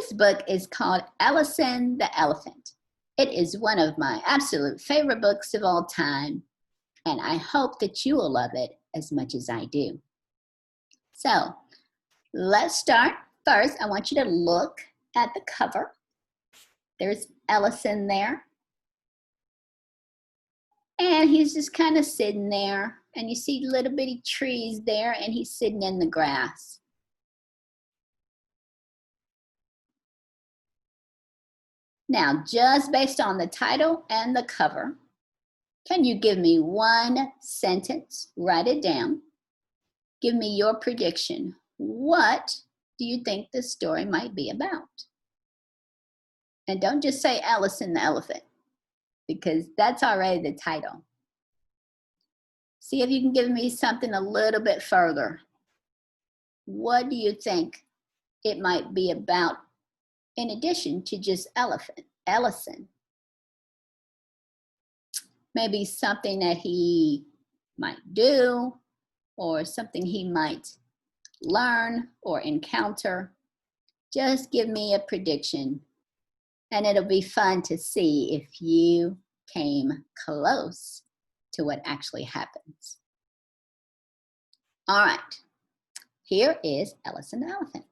This book is called Ellison the Elephant. It is one of my absolute favorite books of all time, and I hope that you will love it as much as I do. So let's start. First, I want you to look at the cover. There's Ellison there. And he's just kind of sitting there, and you see little bitty trees there, and he's sitting in the grass. Now, just based on the title and the cover, can you give me one sentence? Write it down. Give me your prediction. What do you think this story might be about? And don't just say Ellison the Elephant, because that's already the title. See if you can give me something a little bit further. What do you think it might be about in addition to just Ellison? Maybe something that he might do, or something he might learn or encounter. Just give me a prediction, and it'll be fun to see if you came close to what actually happens. All right, here is Ellison the Elephant.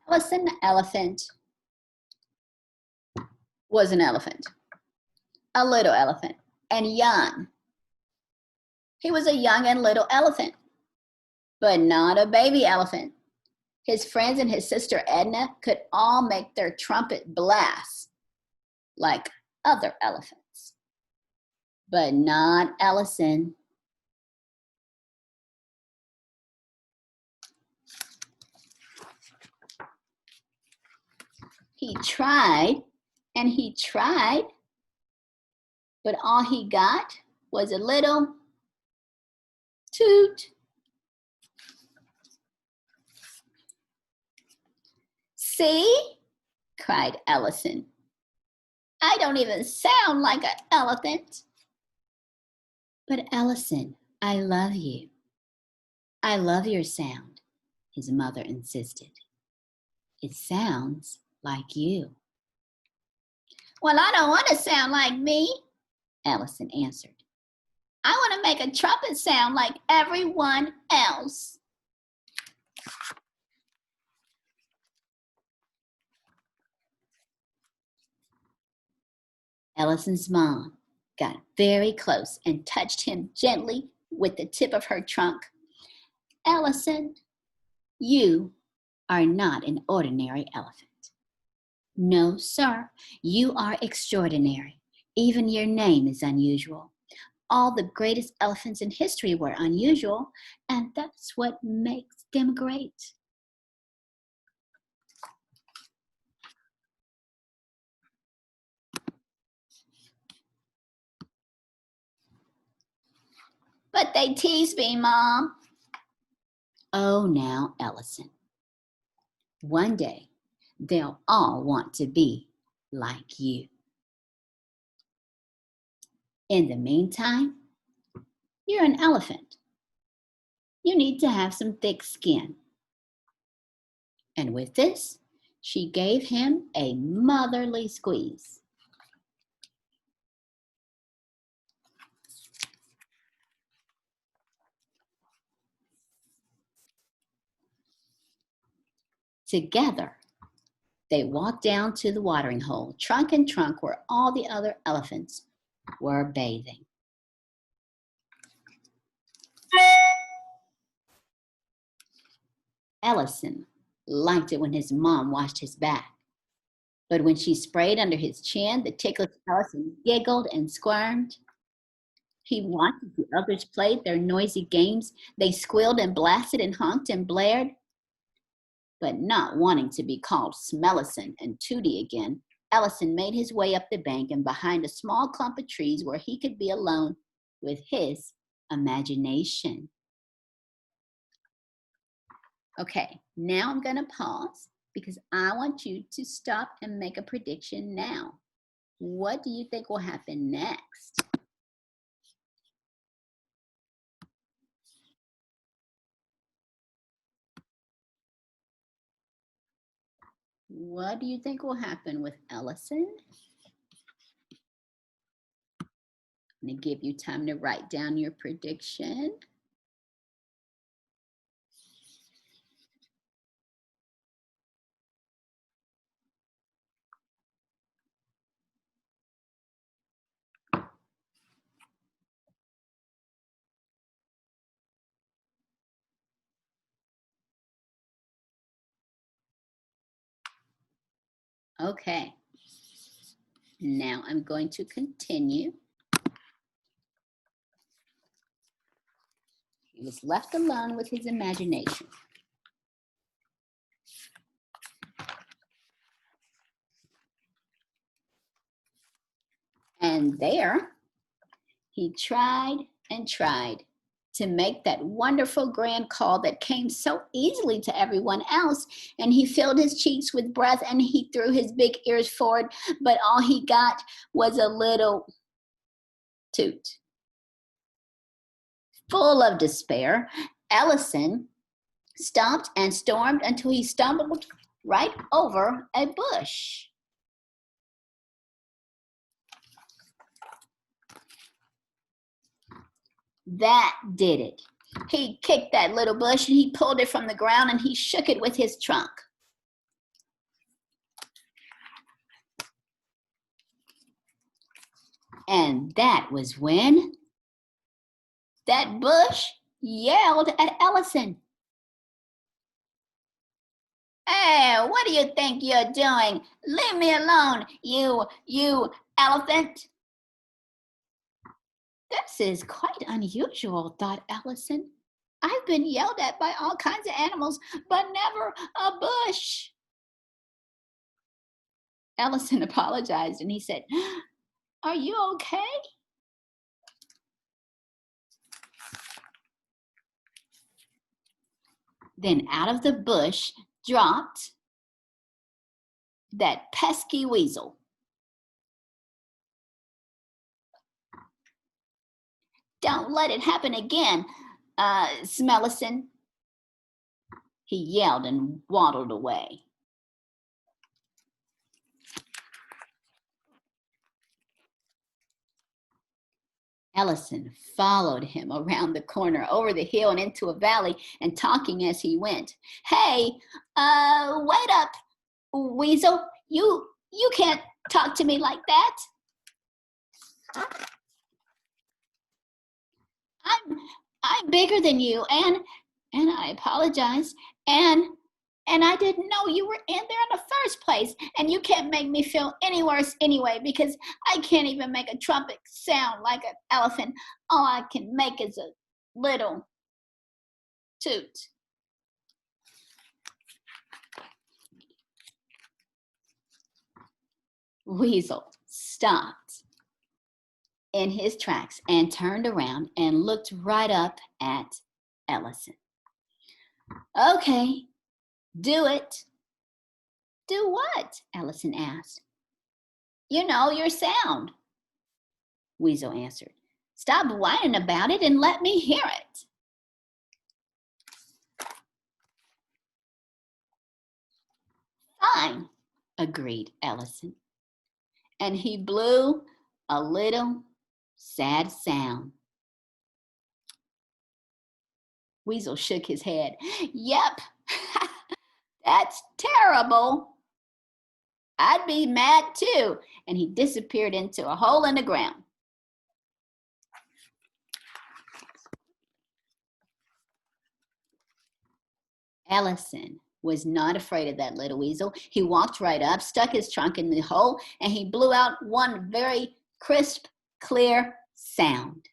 Ellison the Elephant was an elephant, a little elephant, and young. He was a young and little elephant, but not a baby elephant. His friends and his sister Edna could all make their trumpet blast like other elephants, but not Ellison. He tried and he tried, but all he got was a little toot. See, cried Ellison. I don't even sound like an elephant. But Ellison, I love you. I love your sound, his mother insisted. It sounds like you. Well, I don't want to sound like me, Ellison answered. I want to make a trumpet sound like everyone else. Ellison's mom got very close and touched him gently with the tip of her trunk. Ellison, you are not an ordinary elephant. No, sir, you are extraordinary. Even your name is unusual. All the greatest elephants in history were unusual, and that's what makes them great. But they tease me, Mom. Oh, now, Ellison. One day, they'll all want to be like you. In the meantime, you're an elephant. You need to have some thick skin. And with this, she gave him a motherly squeeze. Together, they walked down to the watering hole, trunk in trunk, where all the other elephants were bathing. Ellison liked it when his mom washed his back. But when she sprayed under his chin, the ticklish Ellison giggled and squirmed. He watched as the others played their noisy games. They squealed and blasted and honked and blared. But not wanting to be called Smellison and Tootie again, Ellison made his way up the bank and behind a small clump of trees where he could be alone with his imagination. Okay, now I'm going to pause because I want you to stop and make a prediction now. What do you think will happen next? What do you think will happen with Ellison? I'm going to give you time to write down your prediction. Okay. Now I'm going to continue. He was left alone with his imagination. And there, he tried and tried to make that wonderful grand call that came so easily to everyone else. And he filled his cheeks with breath and he threw his big ears forward, but all he got was a little toot. Full of despair, Ellison stomped and stormed until he stumbled right over a bush. That did it. He kicked that little bush and he pulled it from the ground and he shook it with his trunk. And that was when that bush yelled at Ellison. Hey, what do you think you're doing? Leave me alone, you elephant. This is quite unusual, thought Ellison. I've been yelled at by all kinds of animals, but never a bush. Ellison apologized and he said, "Are you okay?" Then out of the bush dropped that pesky weasel. "Don't let it happen again, Smellison," he yelled and waddled away. Ellison followed him around the corner, over the hill and into a valley, and talking as he went. "Hey, wait up, weasel. You can't talk to me like that. I'm bigger than you, and I apologize, and I didn't know you were in there in the first place, and you can't make me feel any worse anyway, because I can't even make a trumpet sound like an elephant. All I can make is a little toot." Weasel stopped in his tracks and turned around and looked right up at Ellison. "Okay, do it." "Do what?" Ellison asked. "You know, your sound," Weasel answered. "Stop whining about it and let me hear it." "Fine," agreed Ellison. And he blew a little sad sound. Weasel shook his head. "Yep, that's terrible. I'd be mad too." And he disappeared into a hole in the ground. Ellison was not afraid of that little weasel. He walked right up, stuck his trunk in the hole, and he blew out one very crisp, clear sound.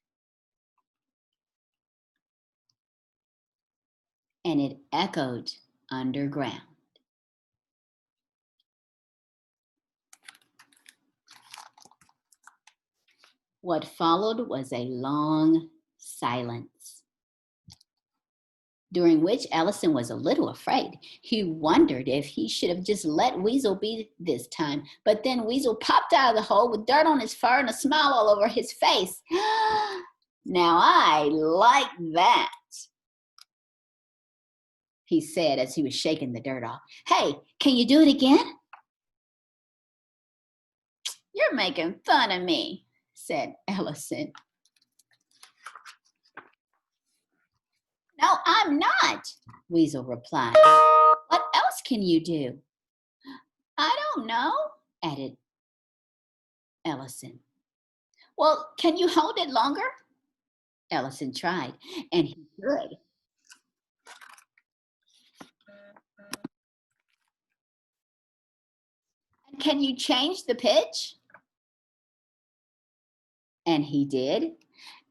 And it echoed underground. What followed was a long silence, during which Ellison was a little afraid. He wondered if he should have just let Weasel be this time. But then Weasel popped out of the hole with dirt on his fur and a smile all over his face. "Now I like that." he said as he was shaking the dirt off. Hey, can you do it again? You're making fun of me, said Ellison. No, I'm not, Weasel replied. What else can you do? I don't know, added Ellison. Well, can you hold it longer? Ellison tried, and he could. And can you change the pitch? And he did.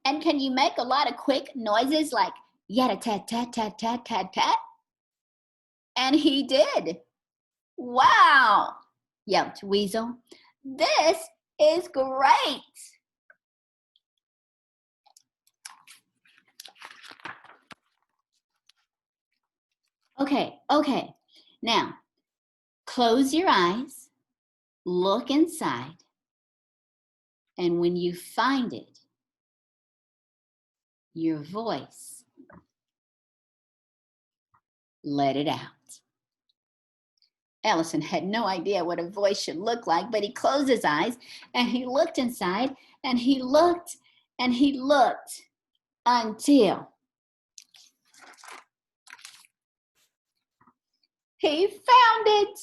And can you make a lot of quick noises like yada-tat-tat-tat-tat-tat-tat? And he did. Wow, yelped Weasel. This is great. Okay. Now, close your eyes, look inside, and when you find it, your voice, let it out. Ellison had no idea what a voice should look like, but he closed his eyes and he looked inside and he looked and he looked until he found it.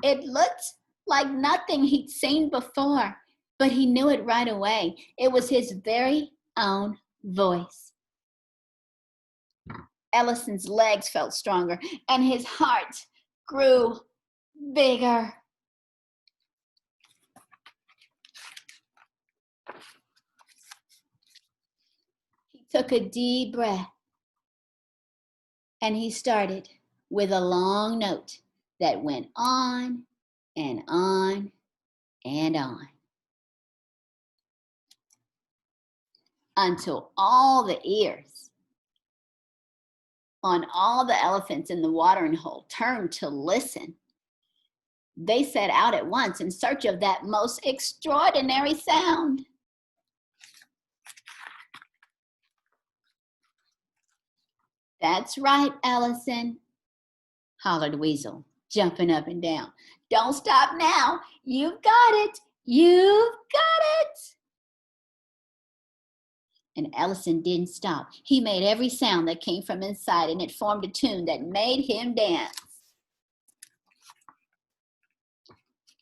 It looked like nothing he'd seen before, but he knew it right away. It was his very own voice. Ellison's legs felt stronger and his heart grew bigger. He took a deep breath and he started with a long note that went on and on and on until all the ears on all the elephants in the watering hole turned to listen. They set out at once in search of that most extraordinary sound. That's right, Ellison, hollered Weasel, jumping up and down. Don't stop now. You've got it. You've got it. And Ellison didn't stop. He made every sound that came from inside, and it formed a tune that made him dance.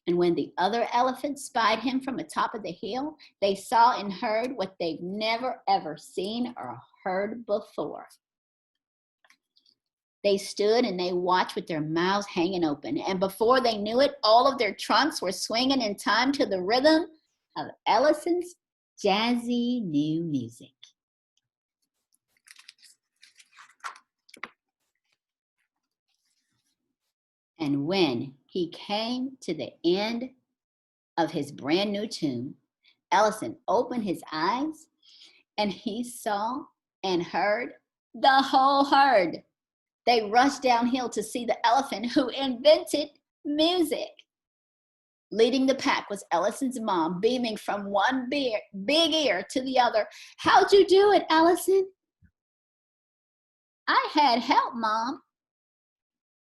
And when the other elephants spied him from the top of the hill, they saw and heard what they've never, ever seen or heard before. They stood and they watched with their mouths hanging open. And before they knew it, all of their trunks were swinging in time to the rhythm of Ellison's jazzy new music. And when he came to the end of his brand new tune, Ellison opened his eyes and he saw and heard the whole herd. They rushed downhill to see the elephant who invented music. Leading the pack was Ellison's mom, beaming from one big ear to the other. How'd you do it, Ellison? I had help, Mom.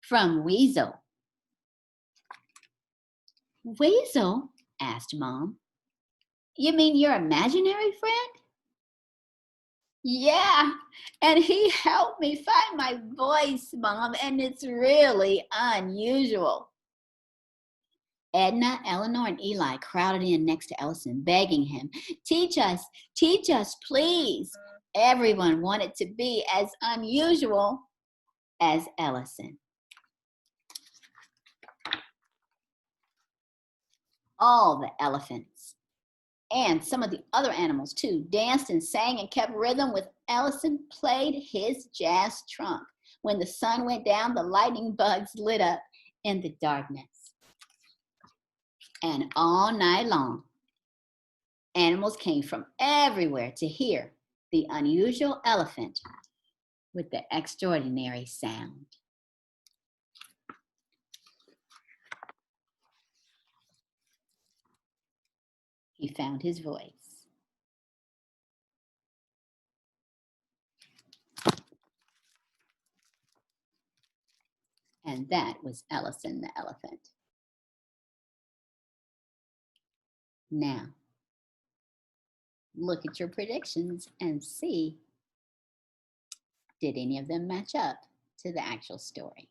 From Weasel. Weasel? Asked Mom. You mean your imaginary friend? Yeah, and he helped me find my voice, Mom, and it's really unusual. Edna, Eleanor, and Eli crowded in next to Ellison, begging him, teach us, please. Everyone wanted to be as unusual as Ellison. All the elephants and some of the other animals too danced and sang and kept rhythm with Ellison played his jazz trunk. When the sun went down, the lightning bugs lit up in the darkness. And all night long, animals came from everywhere to hear the unusual elephant with the extraordinary sound. He found his voice. And that was Ellison the elephant. Now, look at your predictions and see, did any of them match up to the actual story?